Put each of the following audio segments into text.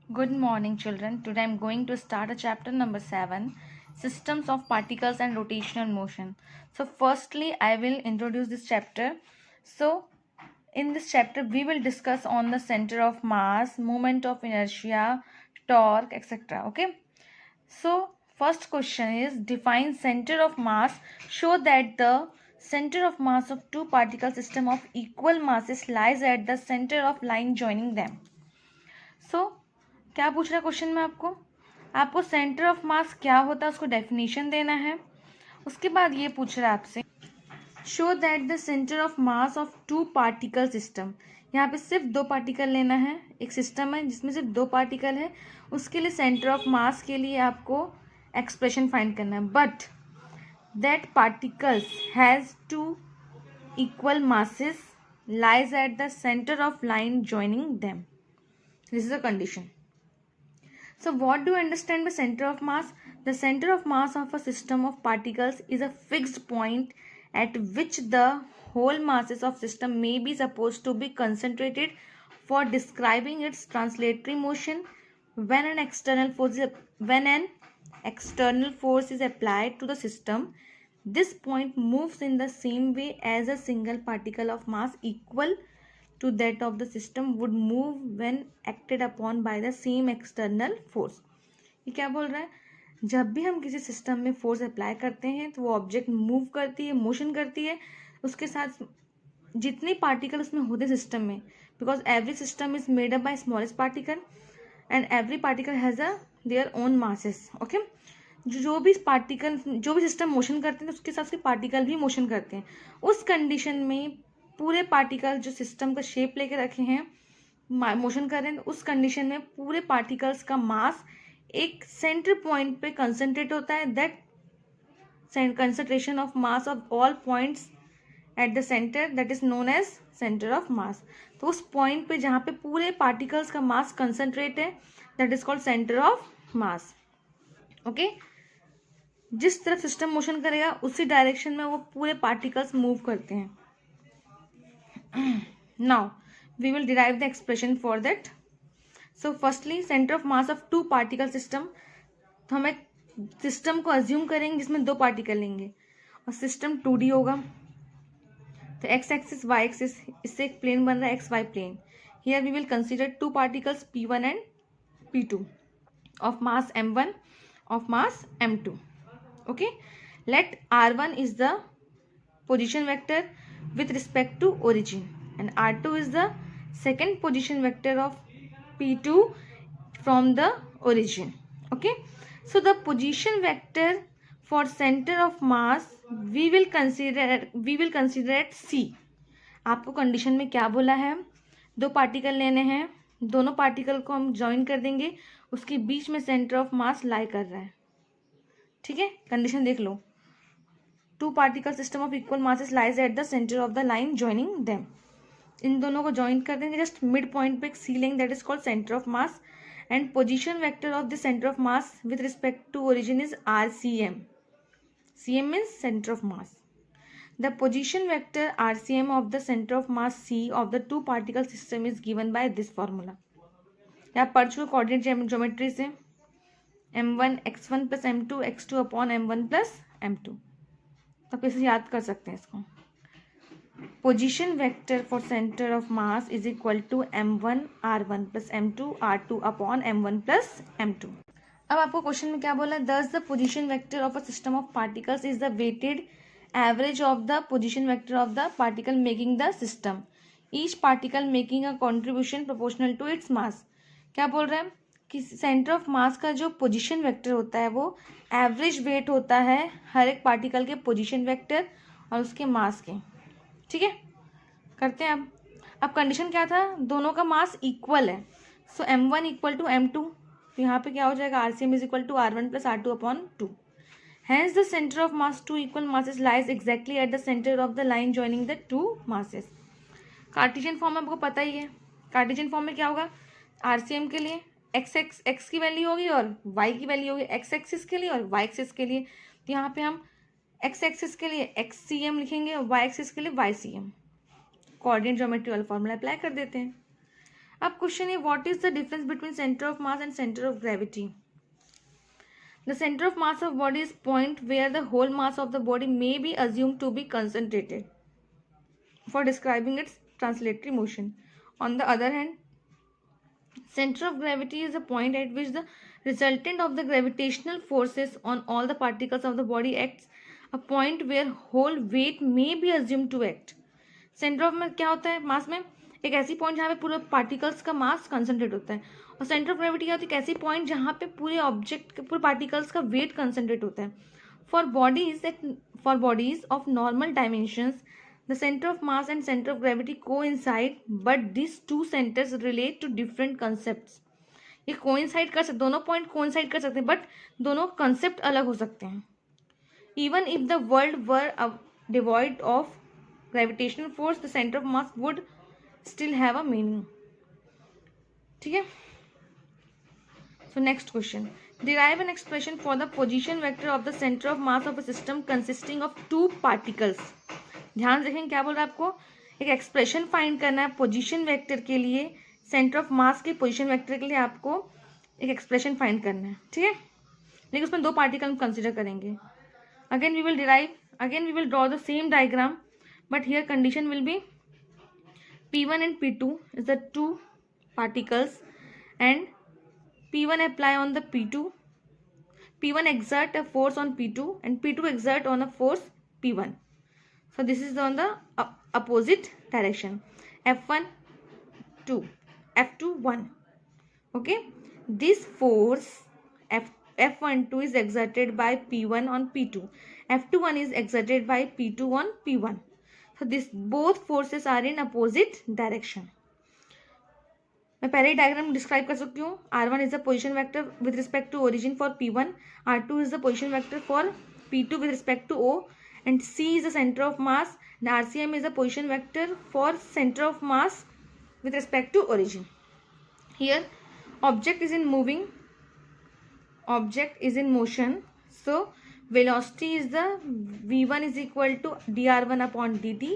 Good morning, children. Today I am going to start a chapter number 7, Systems of Particles and Rotational Motion. So, firstly, I will introduce this chapter. So, in this chapter, we will discuss on the center of mass, moment of inertia, torque, etc. Okay. So, first question is define center of mass. Show that the center of mass of two particle system of equal masses lies at the center of line joining them. So, क्या पूछ रहा है question में आपको centre of मास क्या होता है उसको डेफिनेशन देना है। उसके बाद ये पूछ रहा है आपसे show that the centre of mass of two particle system. यहाँ पे सिर्फ दो पार्टिकल लेना है, एक सिस्टम है जिसमें सिर्फ दो पार्टिकल है, उसके लिए सेंटर ऑफ मास के लिए आपको एक्सप्रेशन फाइंड करना है। But that particles has two equal masses lies at the centre of line joining them. This is a condition. So what do you understand by center of mass? The center of mass of a system of particles is a fixed point at which the whole masses of system may be supposed to be concentrated for describing its translatory motion when an external force is applied to the system. This point moves in the same way as a single particle of mass equal to that of the system would move when acted upon by the same external force. ये क्या बोल रहा है? जब भी हम किसी system में फोर्स अप्लाई करते हैं तो वो ऑब्जेक्ट मूव करती है, मोशन करती है, उसके साथ जितने पार्टिकल उसमें होते हैं सिस्टम में, because every system is made up by smallest particle and every particle has a their own masses. Okay, जो भी सिस्टम मोशन करते हैं उसके साथ उसके पार्टिकल भी मोशन करते हैं। उस कंडीशन में पूरे पार्टिकल जो सिस्टम का शेप लेके रखे हैं मोशन कर रहे हैं, उस कंडीशन में पूरे पार्टिकल्स का मास एक सेंटर पॉइंट पे कंसंट्रेट होता है। That concentration of mass of all points at the centre that is known as centre of mass. तो उस पॉइंट पे जहाँ पे पूरे पार्टिकल्स का मास कंसंट्रेट है that is called centre of mass. Okay, जिस तरफ सिस्टम मोशन करेगा उसी डायरेक्शन में वो पूरे पार्टिकल्स मूव करते हैं। Now we will derive the expression for that. So firstly center of mass of two particle system, तो हम एक सिस्टम को अज्यूम करेंगे जिसमें दो पार्टिकल लेंगे और सिस्टम 2D होगा। तो एक्स एक्सिस वाई एक्सिस, इससे एक प्लेन बन रहा है X Y plane. Here we will consider two particles P1 and P2 of mass M1 of mass M2. Okay, let R1 is the position vector with respect to origin and R2 is the second position vector of P2 from the origin. Okay, so the position vector for center of mass we will consider at C. आपको condition में क्या बोला है? दो particle लेने हैं, दोनों particle को हम ज्वाइन कर देंगे, उसके बीच में सेंटर ऑफ मास लाई कर रहा है। ठीक है, कंडीशन देख लो। Two particle system of equal masses lies at the centre of the line joining them. इन दोनों को ज्वाइन कर देंगे जस्ट मिड पॉइंट पे एक सी लेंगे that is called centre of mass and position vector of the centre of mass with respect to origin is RCM. CM means centre of mass. The position vector RCM of the centre of mass C of the two particle system is given by this formula. आप पढ़ चुके coordinate geometry से M1 x1 plus M2 x2 upon M1 plus M2. तो कैसे याद कर सकते हैं इसको? Position vector for centre of mass is equal to M1 R1 plus M2 R2 upon M1 plus M2. अब आपको क्वेश्चन में क्या बोला? Thus the position vector of a system of particles is the weighted average of the position vector of the particle making the system, each particle making a contribution proportional to its mass. क्या बोल रहे हैं कि centre of मास का जो position vector होता है वो एवरेज वेट होता है हर एक पार्टिकल के पोजीशन वेक्टर और उसके मास के. ठीक है, करते हैं अब कंडीशन क्या था? दोनों का मास इक्वल है. सो M1 इक्वल टू M2, तो यहाँ पे क्या हो जाएगा? RCM is equal to R1 plus R2 upon 2. Hence the centre of mass two equal masses lies exactly at the centre of the line joining the two masses. Cartesian form आपको पता ही है. Cartesian form में क्या होगा? RCM के लिए x की value होगी और वाई की वैल्यू होगी, एक्स एक्सिस के लिए और वाई एक्सिस के लिए. तो यहाँ पे हम एक्स एक्सिस के लिए XCM लिखेंगे और वाई एक्सिस के लिए YCM. कोऑर्डिनेट ज्योमेट्री वाला फॉर्मूला अप्लाई कर देते हैं. अब क्वेश्चन है what is the difference between centre of mass and centre of gravity. The center of mass of body is point where the whole mass of the body may be assumed to be concentrated for describing its translatory motion. On the other hand, center of gravity is a point at which the resultant of the gravitational forces on all the particles of the body acts, a point where whole weight may be assumed to act. Centre of में क्या होता है, मास में एक ऐसी point जहाँ पे पूरे पार्टिकल्स का मास कंसंट्रेट होता है, और सेंटर ऑफ ग्रेविटी क्या होती है, एक ऐसी पॉइंट जहाँ पे पूरे ऑब्जेक्ट पूरे पार्टिकल्स का वेट कंसंट्रेट होता है. For bodies of normal dimensions the centre of mass and centre of gravity coincide, but this two centres relate to different concepts. ये कोइंसाइड कर सकते, दोनों पॉइंट कोइंसाइड कर सकते हैं, बट दोनों कंसेप्ट अलग हो सकते हैं. Even if the world were devoid of gravitational force, the center of mass would still have a meaning. ठीक है. So next question, derive an expression for the position vector of the center of mass of a system consisting of two particles. ध्यान रखें क्या बोल रहा है आपको, एक एक्सप्रेशन फाइंड करना है पोजीशन वेक्टर के लिए, सेंटर ऑफ मास के पोजीशन वेक्टर के लिए आपको एक एक्सप्रेशन फाइंड करना है. ठीक है, लेकिन उसमें दो पार्टिकल हम कंसिडर करेंगे. Again we will draw the same diagram, but here condition will be P1 and P2 is the two particles, and P1 apply on the P2, P1 exert a force on P2 and P2 exert on a force P1. So this is on the opposite direction, F1 2 F2 1. Okay, this force F12 is exerted by P1 on P2, F21 is exerted by P2 on P1. So this both forces are in opposite direction. मैं पहले ही diagram describe कर सकती हूँ. R1 is the position vector with respect to origin for P1, R2 is the position vector for P2 with respect to O, and C is the center of mass, and RCM is the position vector for center of mass with respect to origin. Here object is in motion, so velocity is the v1 is equal to dr1 upon dt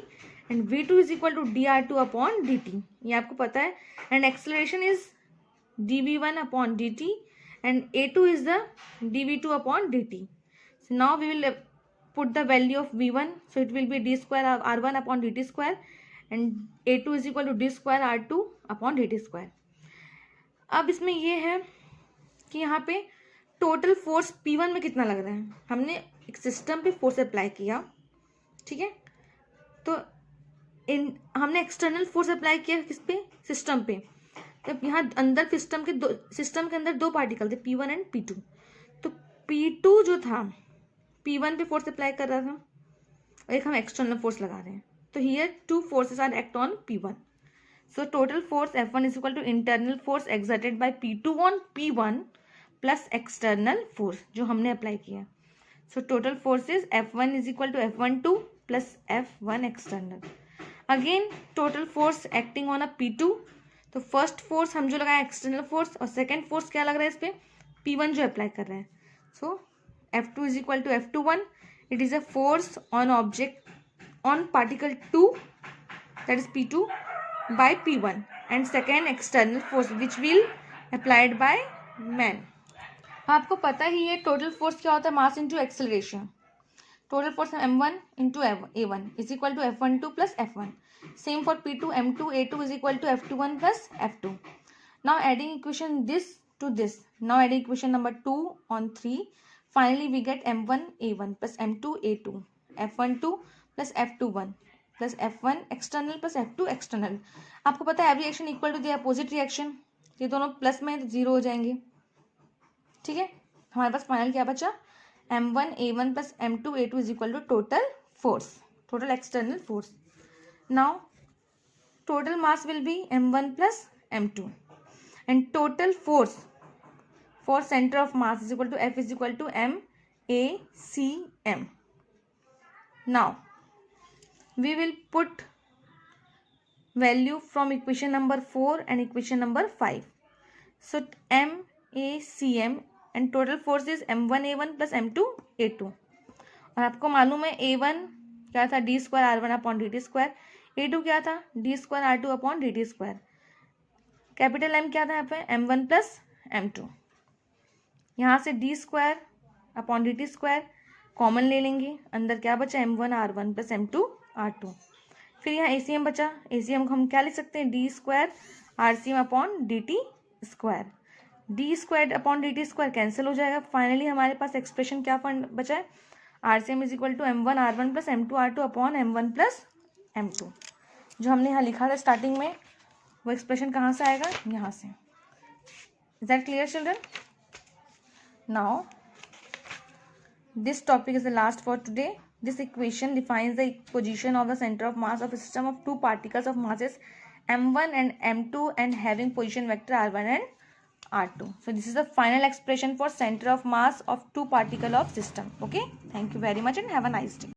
and v2 is equal to dr2 upon dt. ये आपको पता है. and acceleration is dv1 upon dt and a2 is the dv2 upon dt. So now we will put the value of v1, so it will be d square r1 upon dt square and a2 is equal to d square r2 upon dt square. अब इसमें ये है कि यहाँ पे total force P1 में कितना लग रहा है. हमने एक सिस्टम पे फोर्स अप्लाई किया, ठीक है, तो हमने एक्सटर्नल फोर्स अप्लाई किया किस पे, सिस्टम पे. तो यहाँ अंदर सिस्टम के अंदर दो पार्टिकल थे P1 एंड P2. तो P2 जो था P1 पे फोर्स अप्लाई कर रहा था और एक हम एक्सटर्नल फोर्स लगा रहे हैं. तो here two forces are act on P1. So total force F1 is equal to internal force exerted by P2 on P1 plus external force जो हमने अप्लाई किया. So total force is F1 is equal to F12 plus F1 external. Again total force acting on a P2. तो first force हम जो लगाए external force, और second force क्या लग रहा है इस पर, P1 जो अप्लाई कर रहे हैं. So F2 is equal to F21. It is a force on object on particle 2 that is P2 by P1 and second external force which will applied by man. आपको पता ही है टोटल फोर्स क्या होता है, mass into acceleration. Total force m1 into a1 is equal to f12 plus f1. Same for p2 m2 a2 is equal to f21 plus f2. Now adding equation this to this, now adding equation number 2 on 3, finally we get m1 a1 plus m2 a2 f12 plus f21 plus F1 external plus F2 external. आपको पता है every reaction equal to the opposite reaction, ये दोनों plus में तो zero हो जाएंगे. ठीक है, हमारे पास फाइनल क्या बचा, M1 A1 plus M2 A2 is equal to total force, total external force. Now total mass will be M1 plus M2 and total force for centre of mass is equal to F is equal to MACM. Now we will put value from equation number 4 and equation number 5. So MACM and total force is M1 A1 plus M2 A2. और आपको मालूम है A1 क्या था, d square R1 upon dt square, A2 क्या था, d square R2 upon dt square. Capital M क्या था यहाँ पे, m1 प्लस m2। यहाँ से d square upon dt square common ले लेंगे, अंदर क्या बचा, m1 r1 plus m2 r2। फिर यहाँ ACM बचा, ACM को हम क्या लिख सकते हैं, d square RCM upon dt square. D square upon dt square cancel हो जाएगा। फाइनली हमारे पास एक्सप्रेशन क्या बचा है, RCM is equal to m1 r1 plus m2 r2 upon m1 plus m2। जो हमने यहाँ लिखा था स्टार्टिंग में, वो एक्सप्रेशन कहाँ से आएगा, यहाँ से। Is that clear children? Now this topic is the last for today. This equation defines the position of the center of mass of a system of two particles of masses m1 and m2 and having position vector r1 and r2. So this is the final expression for center of mass of two particle of system. Okay, thank you very much and have a nice day.